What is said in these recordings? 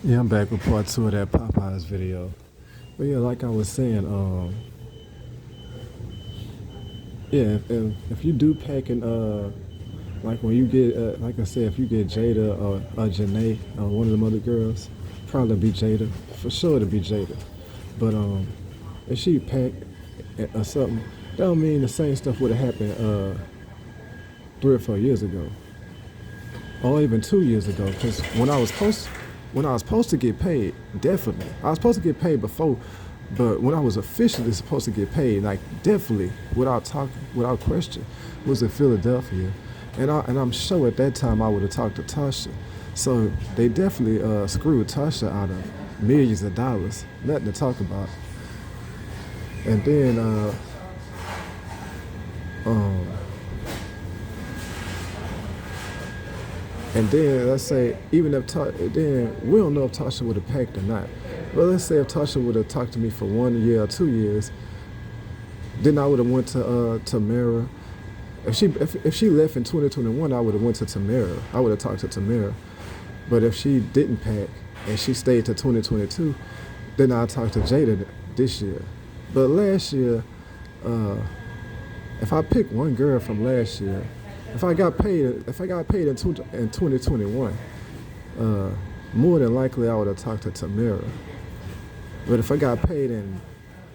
Yeah, I'm back with part two of that Popeyes video. But yeah, like I was saying, yeah, if you do pack and like when you get, like I said, if you get Jada or Janae or one of them other girls, probably be Jada. For sure to be Jada. But if she packed or something, that don't mean the same stuff would have happened 3 or 4 years ago, or even 2 years ago. Because when I was supposed to get paid, definitely. I was supposed to get paid before, but when I was officially supposed to get paid, like definitely, without question, was in Philadelphia, and I'm sure at that time I would have talked to Tasha. So they definitely screwed Tasha out of millions of dollars, nothing to talk about. And then um, And then let's say even if then we don't know if Tasha would have packed or not. But let's say if Tasha would have talked to me for 1 year or 2 years, then I would have went to Tamara. If she left in 2021, I would have went to Tamara. I would have talked to Tamara. But if she didn't pack and she stayed to 2022, then I talked to Jada this year. But last year, uh, if I pick one girl from last year, if I got paid in 2021, more than likely I would have talked to Tamara. But if I got paid in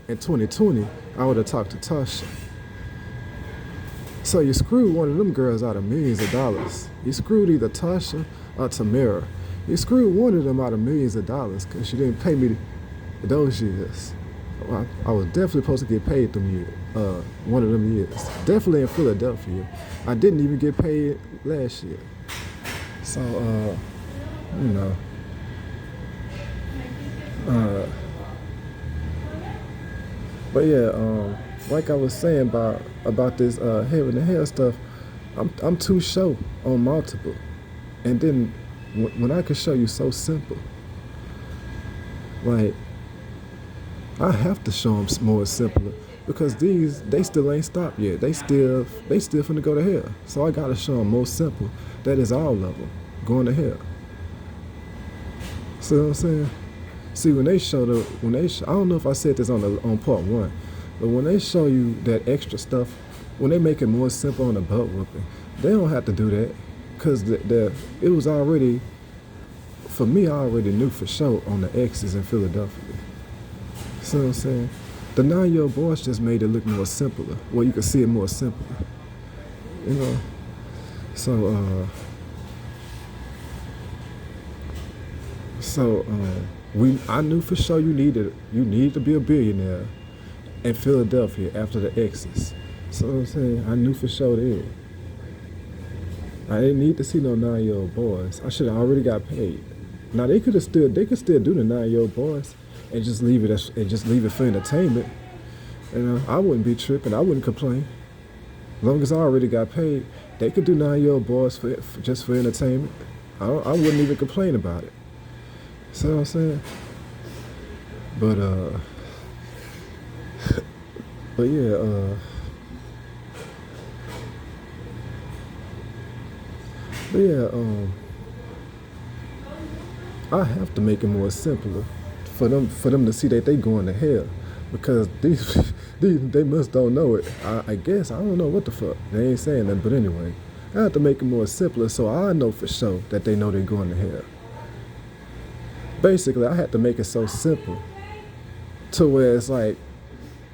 2020, I would have talked to Tasha. So you screwed one of them girls out of millions of dollars. You screwed either Tasha or Tamara. You screwed one of them out of millions of dollars because she didn't pay me those years. Well, I was definitely supposed to get paid them years, one of them years. Definitely in Philadelphia. I didn't even get paid last year. So, you know, uh, but yeah, like I was saying about this heaven and hell stuff, I'm too sure on multiple, and then when I can show you so simple, like I have to show them more simpler because they still ain't stopped yet. They still finna go to hell. So I gotta show them more simple. That is all of them going to hell. See what I'm saying? See I don't know if I said this on part one, but when they show you that extra stuff, when they make it more simple on the butt whooping, they don't have to do that because it was already, for me. I already knew for sure on the X's in Philadelphia. See what I'm saying? The 9-year-old boys just made it look more simpler. Well, you can see it more simpler, you know. So, I knew for sure you needed to be a billionaire in Philadelphia after the X's. So I'm saying I knew for sure that. I didn't need to see no 9-year-old boys. I should have already got paid. Now they could still do the 9-year-old boys and just leave it for entertainment. You know, I wouldn't be tripping. I wouldn't complain. As long as I already got paid, they could do 9-year-old boys just for entertainment. I wouldn't even complain about it. See what I'm saying? But but yeah, I have to make it more simpler for them to see that they going to hell because they must don't know it. I guess I don't know what the fuck they ain't saying that, but anyway, I have to make it more simpler so I know for sure that they know they're going to hell. Basically, I had to make it so simple to where it's like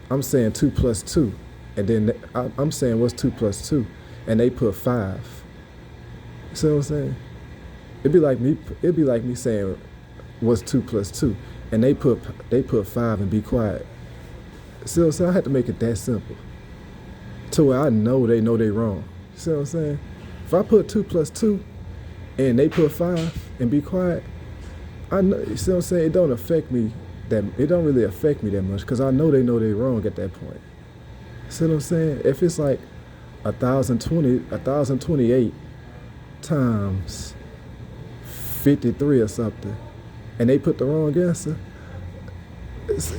I'm saying 2 plus 2, and then I'm saying what's 2 plus 2, and they put 5. You see what I'm saying? It'd be like me saying what's 2 plus 2, and they put 5 and be quiet. See what I'm saying? I had to make it that simple to where I know they wrong. You see what I'm saying? If I put 2 plus 2 and they put 5 and be quiet, I know. You see what I'm saying? It don't really affect me that much because I know they wrong at that point. See what I'm saying? If it's like 1,028 times 53 or something, and they put the wrong answer, it's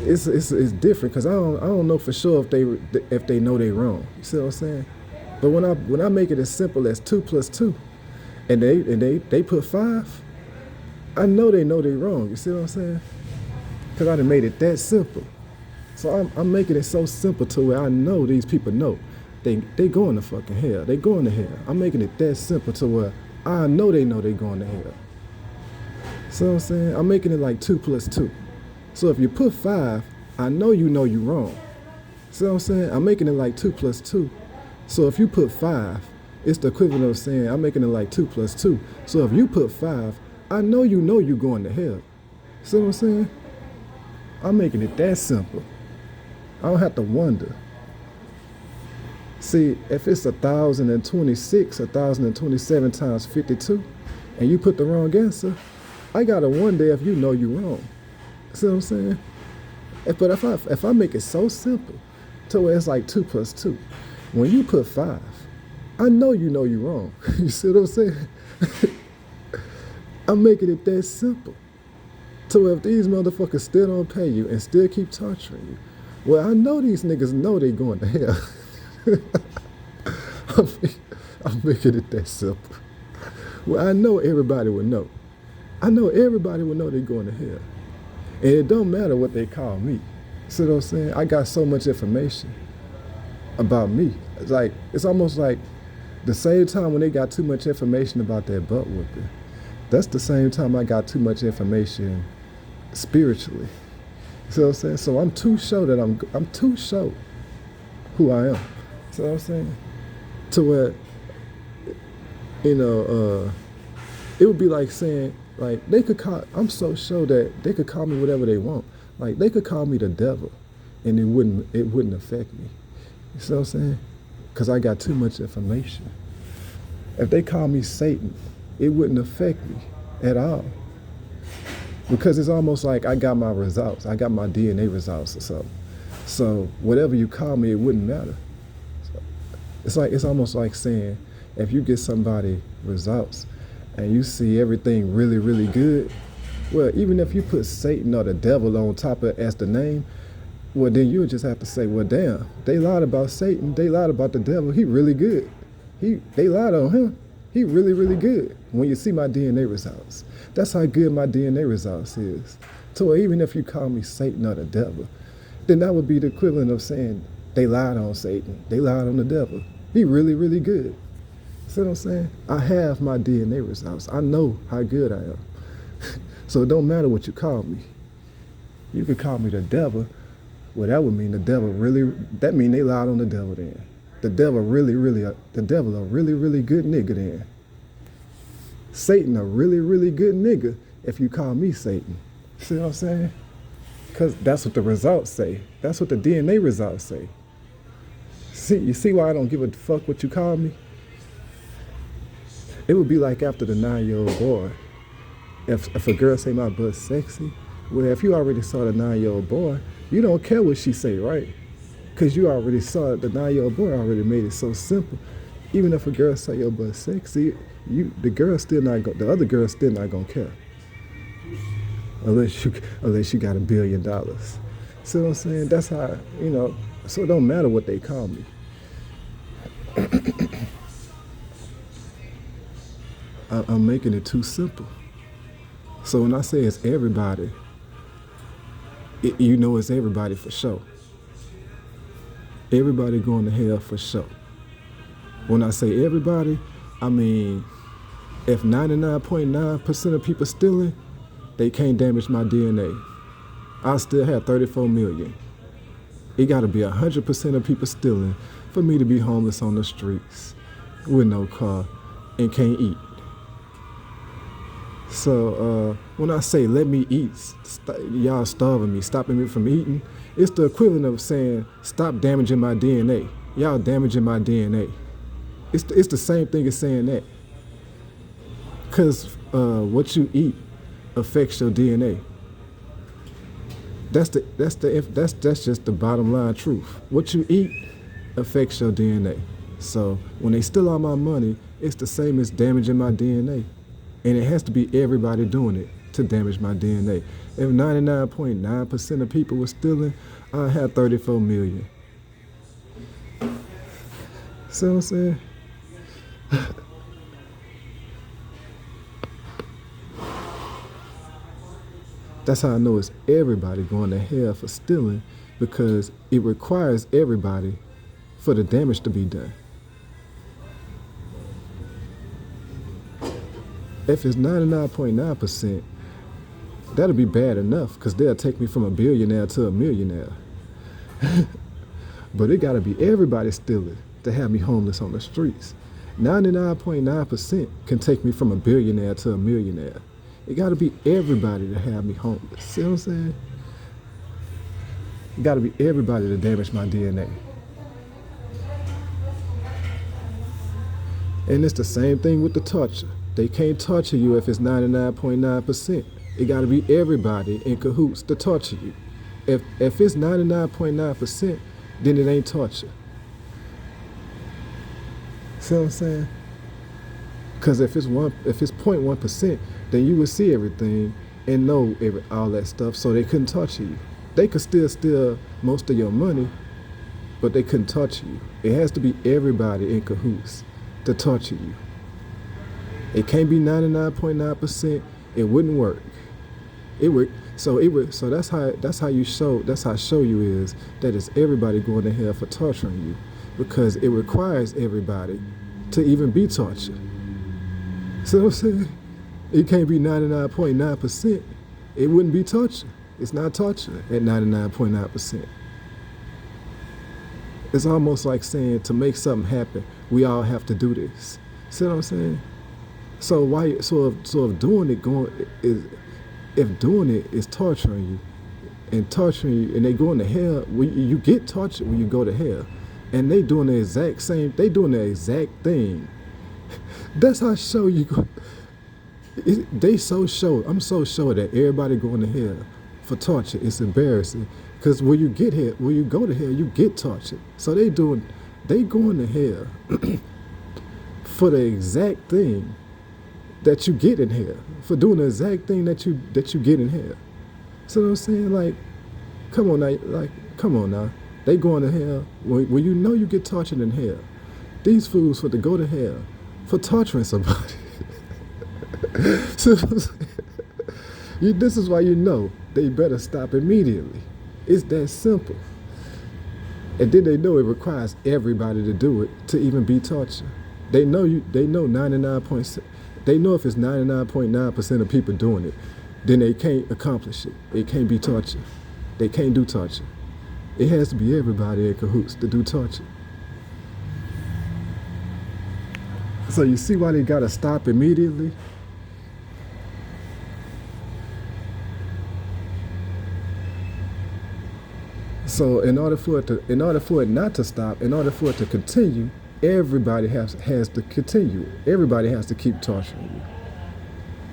different because I don't know for sure if they know they wrong. You see what I'm saying? But when I make it as simple as 2 plus 2, and they put 5, I know they wrong. You see what I'm saying? Because I done made it that simple. So I'm making it so simple to where I know these people know they going to fucking hell. They going to hell. I'm making it that simple to where I know they going to hell. So I'm saying I'm making it like 2 plus 2. So if you put 5, I know you wrong. See what I'm saying? I'm making it like 2 plus 2. So if you put 5, it's the equivalent of saying I'm making it like 2 plus 2. So if you put 5, I know you going to hell. See what I'm saying? I'm making it that simple. I don't have to wonder. See, if it's 1,026, 1,027 times 52, and you put the wrong answer, I gotta wonder if you know you wrong. See what I'm saying? But if I make it so simple, to where it's like 2 plus 2, when you put 5, I know you wrong. You see what I'm saying? I'm making it that simple. So if these motherfuckers still don't pay you and still keep torturing you, well, I know these niggas know they going to hell. I'm making it that simple. Well, I know everybody would know. I know everybody would know they going to hell. And it don't matter what they call me. See what I'm saying? I got so much information about me. It's almost like the same time when they got too much information about their butt whooping, that's the same time I got too much information spiritually. See what I'm saying? So I'm too sure that I'm too sure who I am. See what I'm saying? To where, it would be like saying, like, they could call, I'm so sure that they could call me whatever they want. Like, they could call me the devil and it wouldn't affect me. You see what I'm saying? Because I got too much information. If they call me Satan, it wouldn't affect me at all. Because it's almost like I got my results. I got my DNA results or something. So whatever you call me, it wouldn't matter. It's almost like saying, if you get somebody results and you see everything really, really good, well, even if you put Satan or the devil on top of it as the name, well, then you would just have to say, well, damn, they lied about Satan. They lied about the devil. He really good. They lied on him. He really, really good. When you see my DNA results, that's how good my DNA results is. So even if you call me Satan or the devil, then that would be the equivalent of saying they lied on Satan. They lied on the devil. He really, really good. See what I'm saying? I have my DNA results. I know how good I am. So it don't matter what you call me. You could call me the devil. Well, that would mean the devil really, that mean they lied on the devil then. The devil a really, really good nigga then. Satan a really, really good nigga if you call me Satan. See what I'm saying? Because that's what the results say. That's what the DNA results say. See, you see why I don't give a fuck what you call me? It would be like after the 9-year-old boy. If a girl say my butt's sexy, well, if you already saw the 9-year-old boy, you don't care what she say, right? Because you already saw it. The 9-year-old boy already made it so simple. Even if a girl say your butt's sexy, the other girl still not gonna care. Unless you got $1 billion. See what I'm saying? That's how, so it don't matter what they call me. I'm making it too simple. So when I say it's everybody, it's everybody for sure. Everybody going to hell for sure. When I say everybody, I mean, if 99.9% of people stealing, they can't damage my DNA. I still have 34 million. It gotta be 100% of people stealing for me to be homeless on the streets with no car and can't eat. So when I say let me eat, y'all starving me, stopping me from eating, it's the equivalent of saying stop damaging my DNA. Y'all damaging my DNA. It's the same thing as saying that. Because what you eat affects your DNA. That's just the bottom line truth. What you eat affects your DNA. So when they steal all my money, it's the same as damaging my DNA. And it has to be everybody doing it to damage my DNA. If 99.9% of people were stealing, I have 34 million. See what I'm saying? That's how I know it's everybody going to hell for stealing, because it requires everybody for the damage to be done. If it's 99.9%, that'll be bad enough, because they'll take me from a billionaire to a millionaire. But it gotta be everybody stealing to have me homeless on the streets. 99.9% can take me from a billionaire to a millionaire. It gotta be everybody to have me homeless. See what I'm saying? It gotta be everybody to damage my DNA. And it's the same thing with the torture. They can't torture you if it's 99.9%. It gotta be everybody in cahoots to torture you. If it's 99.9%, then it ain't torture. See what I'm saying? Because if it's 0.1%, then you would see everything and know all that stuff, so they couldn't torture you. They could still steal most of your money, but they couldn't torture you. It has to be everybody in cahoots to torture you. It can't be 99.9%. It wouldn't work. It would. So that's how I show you is that it's everybody going to hell for torturing you, because it requires everybody to even be tortured. See what I'm saying? It can't be 99.9%. It wouldn't be torture. It's not torture at 99.9%. It's almost like saying, to make something happen, we all have to do this. See what I'm saying? So if doing it is torturing you, and they going to hell, you get tortured when you go to hell, and they doing the exact same. They doing the exact thing. That's how I show you. I'm so sure that everybody going to hell for torture. It's embarrassing, because when you go to hell, you get tortured. So they going to hell for the exact thing that you get in hell, for doing the exact thing that you get in hell. So what I'm saying, like, come on now, they going to hell when you know you get tortured in hell. These fools for to go to hell for torturing somebody. So this is why you know they better stop immediately. It's that simple. And then they know it requires everybody to do it to even be tortured. They know 99%. They know if it's 99.9% of people doing it, then they can't accomplish it. It can't be torture. They can't do torture. It has to be everybody in cahoots to do torture. So you see why they gotta stop immediately? So in order for it not to stop, in order for it to continue, everybody has to continue. Everybody has to keep torturing you.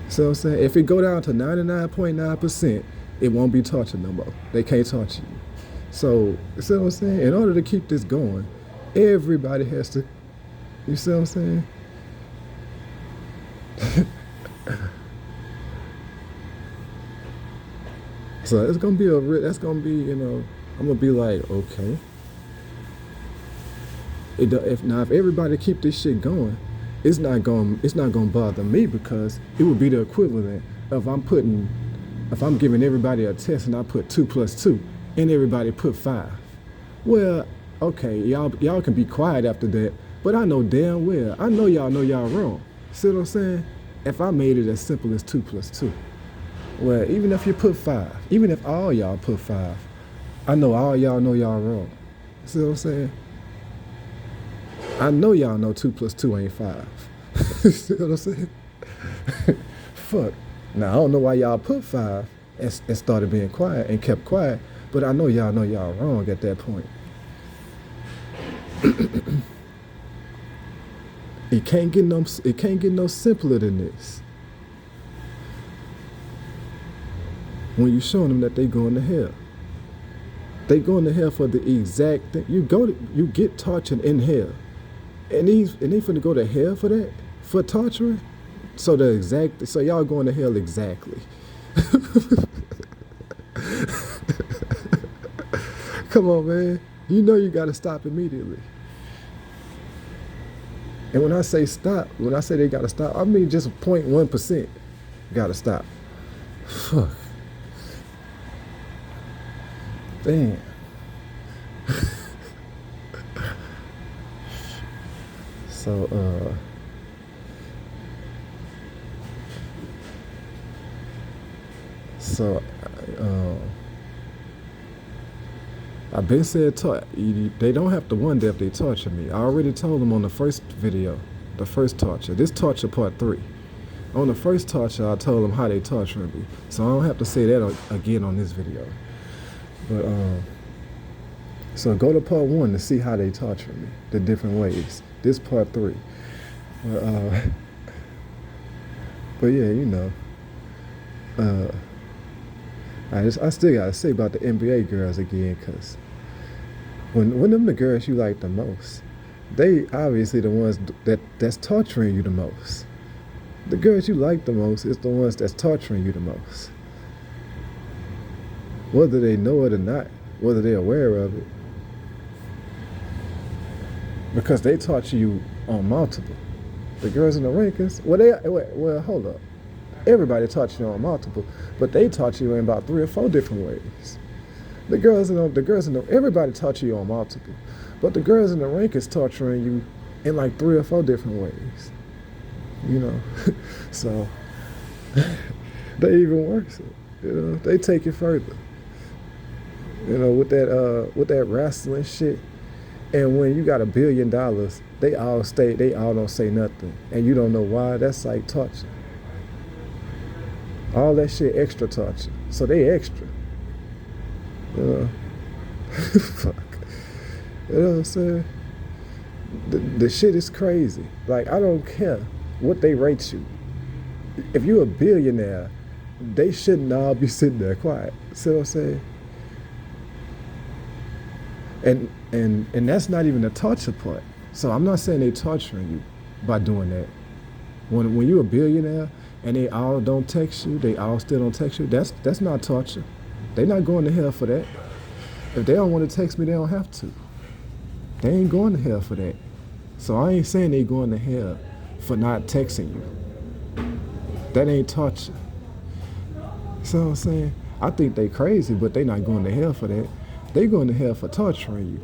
So I'm saying, if it go down to 99.9%, it won't be torture no more. They can't torture you. So, you see what I'm saying? In order to keep this going, everybody has to, you see what I'm saying? So it's gonna be that's gonna be, I'm gonna be like, okay. If everybody keep this shit going, it's not gonna bother me, because it would be the equivalent of if I'm giving everybody a test and I put 2 + 2 and everybody put 5. Well, okay, y'all can be quiet after that, but I know damn well, I know y'all wrong. See what I'm saying? If I made it as simple as 2 + 2, well, even if you put 5, even if all y'all put 5, I know all y'all know y'all wrong. See what I'm saying? I know y'all know 2 + 2 ain't 5. See what I'm saying? Fuck. Now, I don't know why y'all put 5 and started being quiet and kept quiet, but I know y'all wrong at that point. It can't get no simpler than this. When you showing them that they going to hell. They going to hell for the exact thing. You get tortured in hell. And they finna go to hell for that? For torturing? So y'all going to hell exactly. Come on, man. You know you gotta stop immediately. And when I say they gotta stop, I mean just 0.1% gotta stop. Fuck. Damn. So so uh, I've been said they don't have to wonder if they torture me. I already told them on the first video, the first torture. This torture part 3. On the first torture, I told them how they tortured me. So I don't have to say that again on this video. But so go to part 1 to see how they torture me, the different ways. This part 3. But but yeah, you know, I still gotta say about the NBA girls again, cause when them the girls you like the most, they obviously the ones that's torturing you the most. The girls you like the most is the ones that's torturing you the most. Whether they know it or not, whether they're aware of it. Because they torture you on multiple. The girls in the rankings, well, hold up. Everybody torture you on multiple, but they torture you in about 3 or 4 different ways. Everybody torture you on multiple, but the girls in the rankings torturing you in like 3 or 4 different ways. You know, so they even worse it. You know, they take it further. You know, with that wrestling shit. And when you got $1 billion, they all don't say nothing, and you don't know why. That's like torture. All that shit extra torture. So they extra. You know, fuck. You know what I'm saying? The shit is crazy. Like, I don't care what they rate you. If you're a billionaire, they shouldn't all be sitting there quiet. See what I'm saying? And that's not even the torture part. So I'm not saying they torturing you by doing that. When you're a billionaire and they all don't text you, they all still don't text you, that's not torture. They're not going to hell for that. If they don't want to text me, they don't have to. They ain't going to hell for that. So I ain't saying they going to hell for not texting you. That ain't torture. So I'm saying, I think they crazy, but they not going to hell for that. They going to hell for torturing you.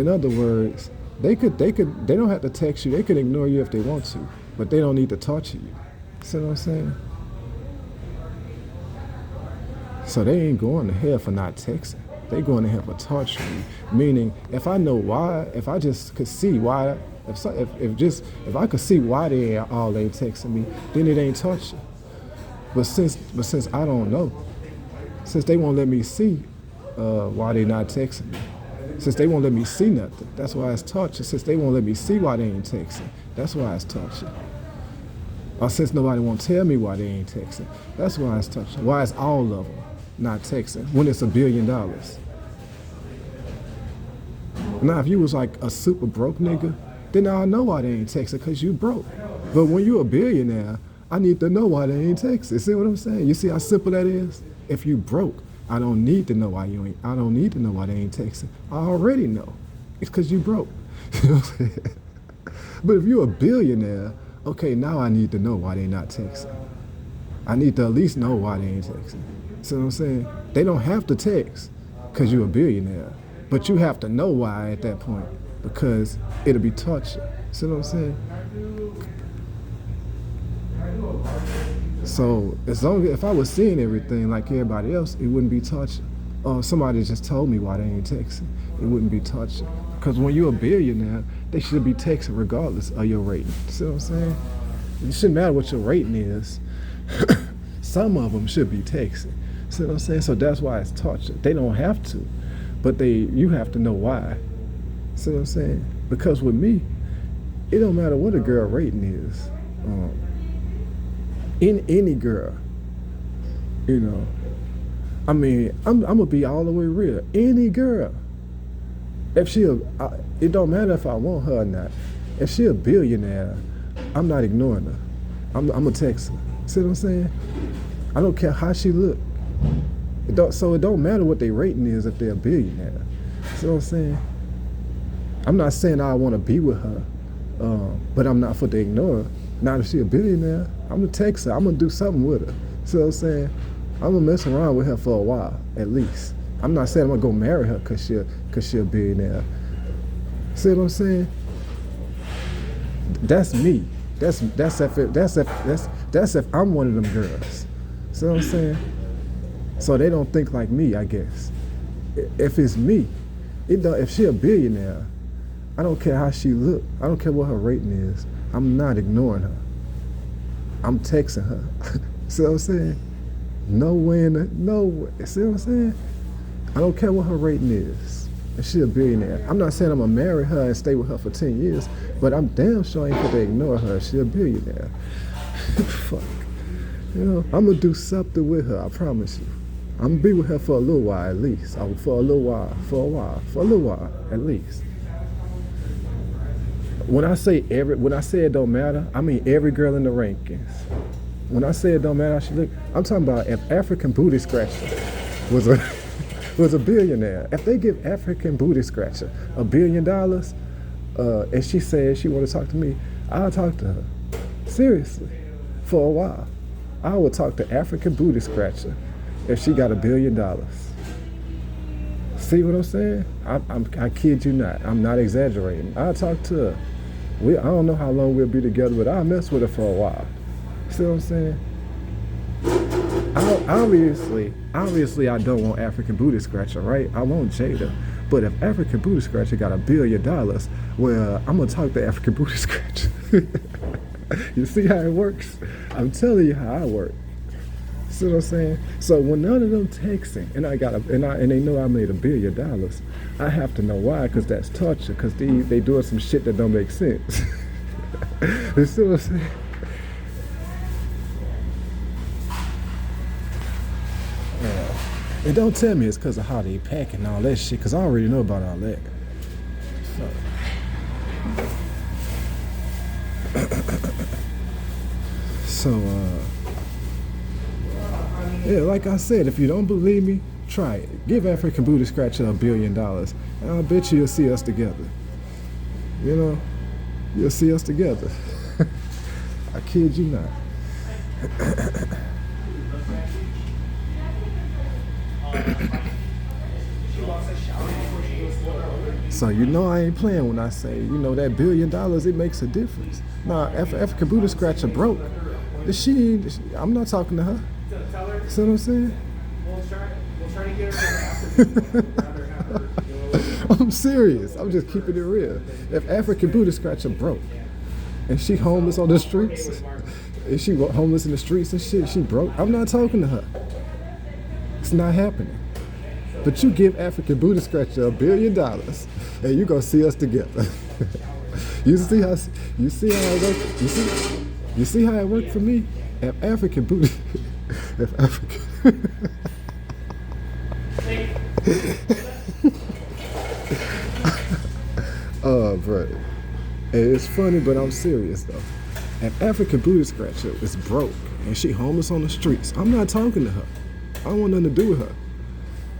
In other words, they don't have to text you. They can ignore you if they want to, but they don't need to torture you. See what I'm saying? So they ain't going to hell for not texting. They going to hell for torturing you. Meaning, if I know why, if I just could see why, if I could see why they ain't texting me, then it ain't torture. But since I don't know, since they won't let me see why they not texting me, since they won't let me see nothing, that's why it's torture. Since they won't let me see why they ain't texting, that's why it's torture. Or since nobody won't tell me why they ain't texting, that's why it's torture. Why is all of them not texting when it's $1 billion? Now, if you was like a super broke nigga, then I know why they ain't texting, because you broke. But when you a billionaire, I need to know why they ain't texting. See what I'm saying? You see how simple that is? If you broke, I don't need to know why I don't need to know why they ain't texting. I already know. It's because you broke. You know what I'm saying? But if you're a billionaire, okay, now I need to know why they not texting. I need to at least know why they ain't texting. See what I'm saying? They don't have to text because you're a billionaire. But you have to know why at that point, because it'll be torture. See what I'm saying? So as long as if I was seeing everything like everybody else, it wouldn't be torture. Or somebody just told me why they ain't texting, it wouldn't be torture. Because when you're a billionaire, they should be texting regardless of your rating. See what I'm saying? It shouldn't matter what your rating is. Some of them should be texting. See what I'm saying? So that's why it's torture. They don't have to, but you have to know why. See what I'm saying? Because with me, it don't matter what a girl rating is. In any girl, you know, I mean, I'm gonna be all the way real. Any girl, if it don't matter if I want her or not. If she a billionaire, I'm not ignoring her. I'm gonna text her. See what I'm saying? I don't care how she look. So it don't matter what their rating is if they're a billionaire. See what I'm saying? I'm not saying I want to be with her, but I'm not for to ignore her. Not if she a billionaire, I'm gonna text her. I'm gonna do something with her. See what I'm saying? I'm gonna mess around with her for a while, at least. I'm not saying I'm gonna go marry her cause she a billionaire. See what I'm saying? That's me. That's if I'm one of them girls. See what I'm saying? So they don't think like me, I guess. If it's me, if she a billionaire, I don't care how she look. I don't care what her rating is. I'm not ignoring her. I'm texting her. See what I'm saying? No way in the, no way. See what I'm saying? I don't care what her rating is. If she a billionaire. I'm not saying I'm gonna marry her and stay with her for 10 years, but I'm damn sure I ain't gonna ignore her. She a billionaire. Fuck. You know, I'm gonna do something with her, I promise you. I'm gonna be with her for a little while at least. For a little while at least. When I say it don't matter, I mean every girl in the rankings. When I say it don't matter how she look, I'm talking about if African Booty Scratcher was a was a billionaire. If they give African Booty Scratcher $1 billion, and she says she want to talk to me, I'll talk to her. Seriously, for a while. I would talk to African Booty Scratcher if she got $1 billion. See what I'm saying? I kid you not. I'm not exaggerating. I'll talk to her. I don't know how long we'll be together, but I'll mess with her for a while. See what I'm saying? Obviously, I don't want African Booty Scratcher, right? I want Jada. But if African Booty Scratcher got $1 billion, well, I'm gonna talk to African Booty Scratcher. You see how it works? I'm telling you how I work. See what I'm saying? So when none of them texting, and they know I made $1 billion, I have to know why, because that's torture. Because they doing some shit that don't make sense. You see what I'm saying? And don't tell me it's because of how they pack and all that shit, because I already know about all that. So, yeah, like I said, if you don't believe me, try it. Give African Booty Scratcher $1 billion, and I'll bet you'll see us together. You know, you'll see us together. I kid you not. So you know I ain't playing when I say, that $1 billion, it makes a difference. Nah, if African Booty Scratcher broke, I'm not talking to her. See what I'm saying? We'll try to get her. I'm serious. I'm just keeping it real. If African Booty Scratcher broke, and she homeless on the streets, and she homeless in the streets and shit, she broke, I'm not talking to her. It's not happening. But you give African Booty Scratcher $1 billion, and you gonna see us together. You see how it works? You see how it worked for me? If African Booty, oh, bro. It's funny, but I'm serious though. If African Booty Scratcher is broke and she homeless on the streets, I'm not talking to her. I don't want nothing to do with her.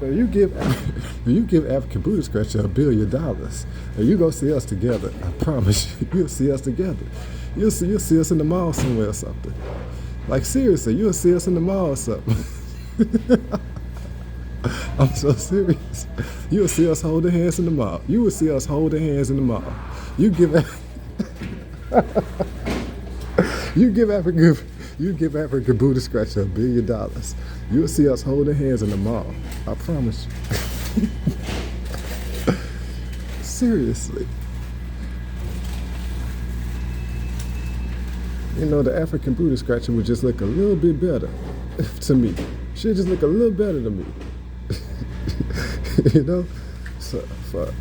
But you give African Booty Scratcher $1 billion, and you go see us together. I promise you, you'll see us together. You'll see us in the mall somewhere or something. Like seriously, you'll see us in the mall or something. I'm so serious. You'll see us holding hands in the mall. You will see us holding hands in the mall. You give African Booty Scratcher $1 billion. You'll see us holding hands in the mall. I promise you. Seriously. The African Booty Scratcher would just look a little bit better to me. She'd just look a little better to me. So, fuck.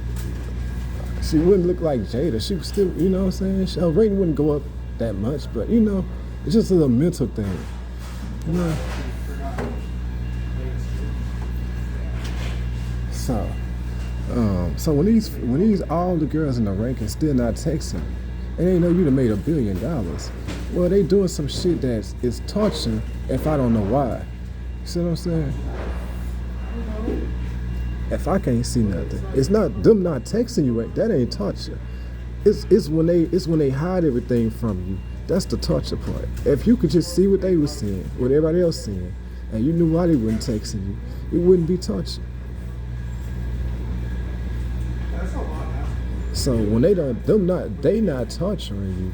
She wouldn't look like Jada. She would still, what I'm saying? Her rating wouldn't go up that much, but, it's just a little mental thing. So when these all the girls in the ranking still not texting, and they know you done made $1 billion, well, they doing some shit that is torture if I don't know why. You see what I'm saying? If I can't see nothing, it's not them not texting you. That ain't torture. It's when they hide everything from you. That's the torture part. If you could just see what they were seeing, what everybody else seeing, and you knew why they weren't texting you, it wouldn't be torture. So when they not torturing you,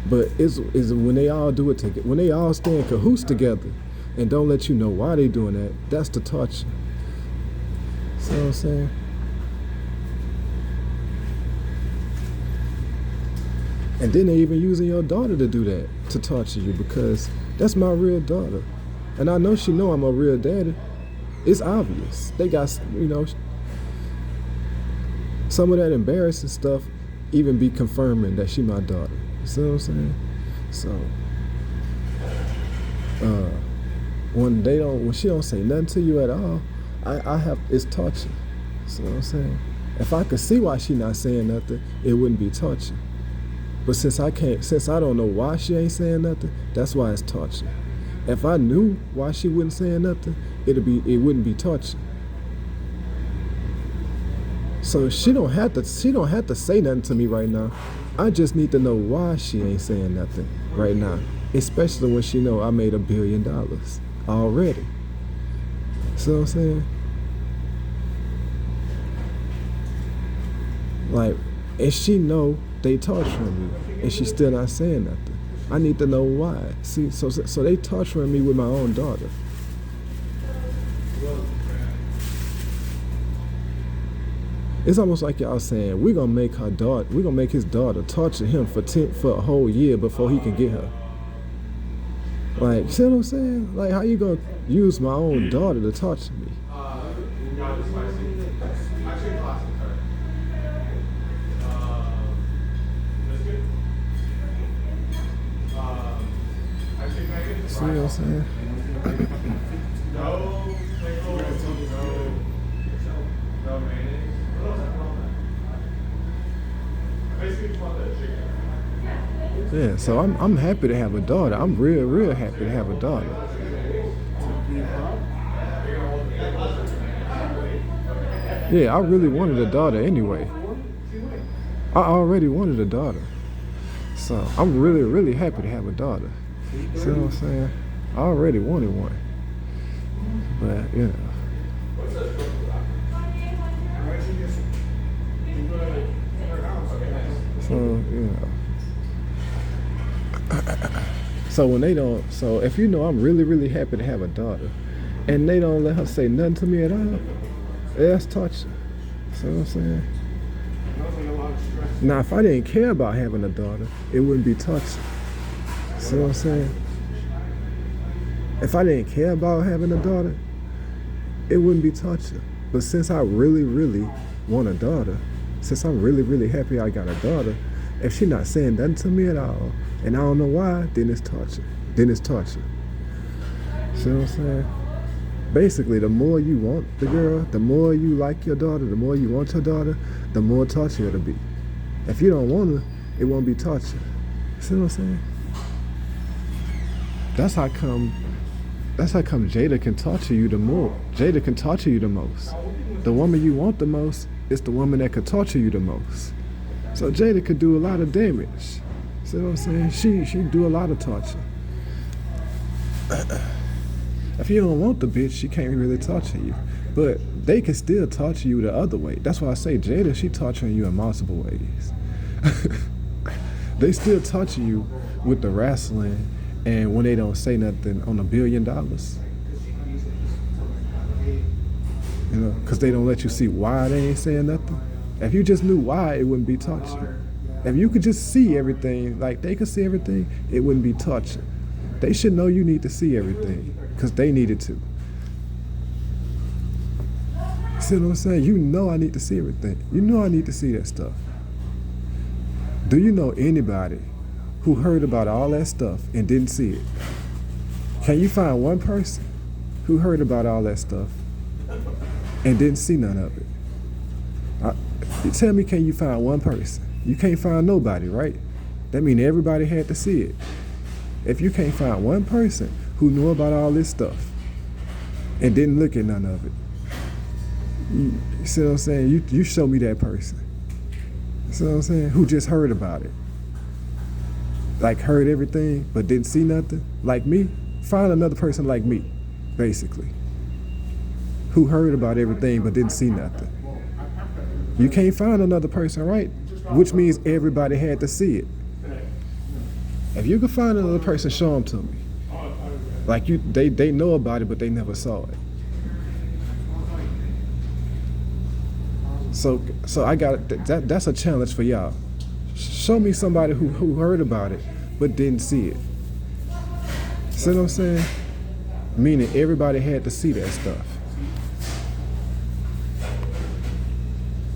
but is when they all do it together, when they all stay in cahoots together, and don't let you know why they doing that. That's the torture. See what I'm saying? And then they even using your daughter to do that, to torture you, because that's my real daughter, and I know she know I'm a real daddy. It's obvious. They got, some of that embarrassing stuff even be confirming that she my daughter. You see what I'm saying? So when she don't say nothing to you at all, it's torture. See what I'm saying? If I could see why she not saying nothing, it wouldn't be torture. But since I don't know why she ain't saying nothing, that's why it's torture. If I knew why she wasn't saying nothing, it wouldn't be torture. So she don't have to say nothing to me right now. I just need to know why she ain't saying nothing right now. Especially when she know I made $1 billion already. See what I'm saying? Like, and she know they torturing me, and she still not saying nothing. I need to know why. See, so they torturing me with my own daughter. It's almost like y'all saying we're gonna make his daughter torture him for a whole year before he can get her. Like, see what I'm saying? Like, how you gonna use my own daughter to torture me? See what I'm saying? Yeah, so I'm happy to have a daughter. I'm real happy to have a daughter. Yeah, I really wanted a daughter anyway. I already wanted a daughter. So I'm really happy to have a daughter. See what I'm saying? I already wanted one. But, So, so if you know I'm really happy to have a daughter, and they don't let her say nothing to me at all, that's torture. See what I'm saying? Now, if I didn't care about having a daughter, it wouldn't be torture. See what I'm saying? If I didn't care about having a daughter, it wouldn't be torture. But since I really want a daughter, since I'm really happy I got a daughter, if she not saying nothing to me at all, and I don't know why, then it's torture. See what I'm saying? Basically, the more you want the girl, the more you like your daughter, the more you want your daughter, the more torture it'll be. If you don't want her, it won't be torture. See what I'm saying? That's how come Jada can torture you the more. Jada can torture you the most. The woman you want the most is the woman that could torture you the most. So Jada could do a lot of damage. See what I'm saying? She do a lot of torture. If you don't want the bitch, she can't really torture you. But they can still torture you the other way. That's why I say Jada, she torturing you in multiple ways. They still torture you with the wrestling and when they don't say nothing on $1 billion. Because they don't let you see why they ain't saying nothing. If you just knew why, it wouldn't be torture. If you could just see everything, like they could see everything, it wouldn't be torture. They should know you need to see everything, because they needed to. See what I'm saying? You know I need to see everything. You know I need to see that stuff. Do you know anybody who heard about all that stuff and didn't see it? Can you find one person who heard about all that stuff and didn't see none of it? Tell me, can you find one person? You can't find nobody, right? That means everybody had to see it. If you can't find one person who knew about all this stuff and didn't look at none of it, you see what I'm saying? You show me that person. You see what I'm saying? Who just heard about it. Like heard everything but didn't see nothing. Like me. Find another person like me, basically. Who heard about everything but didn't see nothing. You can't find another person, right? which means everybody had to see it. If you could find another person, show them to me. Like they know about it, but they never saw it. So I got that. That's a challenge for y'all. Show me somebody who heard about it but didn't see it. See what I'm saying? Meaning everybody had to see that stuff.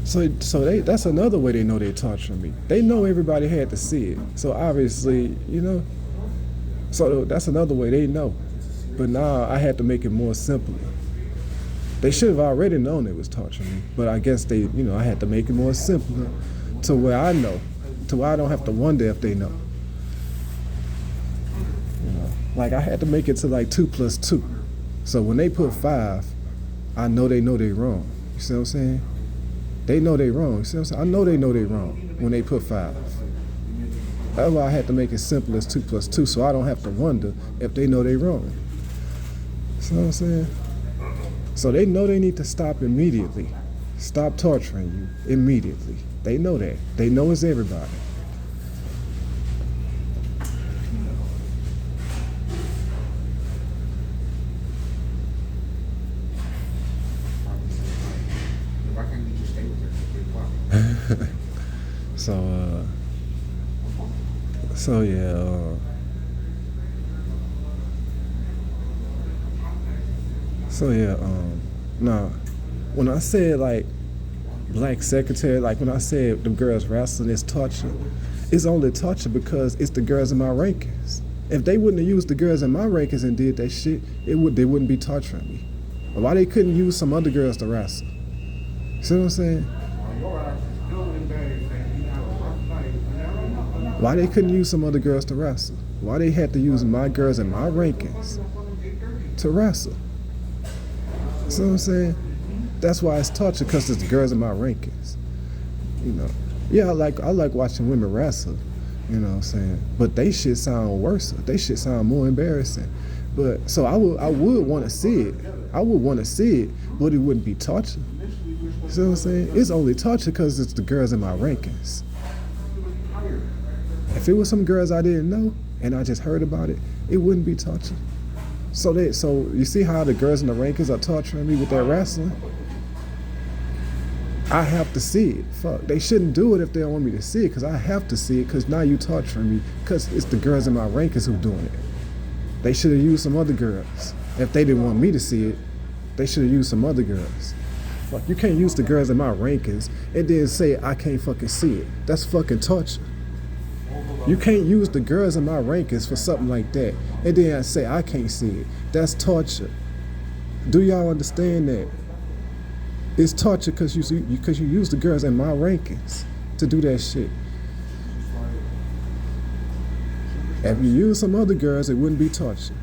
So that's another way they know they're torturing me. They know everybody had to see it. So obviously, so that's another way they know. But now I had to make it more simple. They should have already known it was torturing me, but I guess I had to make it more simple to where I know, to where I don't have to wonder if they know. Like I had to make it to like 2 + 2. So when they put 5, I know they wrong. You see what I'm saying? They know they wrong. You see what I'm saying? I know they wrong when they put 5. That's why I had to make it simple as 2 + 2, so I don't have to wonder if they know they wrong. See what I'm saying? So they know they need to stop immediately. Stop torturing you immediately. They know that. They know it's everybody. Now, when I said like black secretary, like when I said the girls wrestling is torture, it's only torture because it's the girls in my rankings. If they wouldn't have used the girls in my rankings and did that shit, they wouldn't be torturing me. Why they couldn't use some other girls to wrestle? See what I'm saying? Why they couldn't use some other girls to wrestle? Why they had to use my girls in my rankings to wrestle? See what I'm saying? That's why it's torture, because it's the girls in my rankings. Yeah, I like watching women wrestle. You know what I'm saying? But they shit sound worse. They shit sound more embarrassing. But so I would want to see it. I would want to see it, but it wouldn't be torture. See what I'm saying? It's only torture because it's the girls in my rankings. If it was some girls I didn't know and I just heard about it, it wouldn't be torture. So you see how the girls in the rankings are torturing me with their wrestling? I have to see it. Fuck, they shouldn't do it if they don't want me to see it, because I have to see it, because now you torturing me, because it's the girls in my rankings who doing it. They should have used some other girls. If they didn't want me to see it, they should have used some other girls. Fuck, you can't use the girls in my rankings and then say I can't fucking see it. That's fucking torture. You can't use the girls in my rankings for something like that and then say I can't see it. That's torture. Do y'all understand that? It's torture because you use the girls in my rankings to do that shit. If you use some other girls, it wouldn't be torture.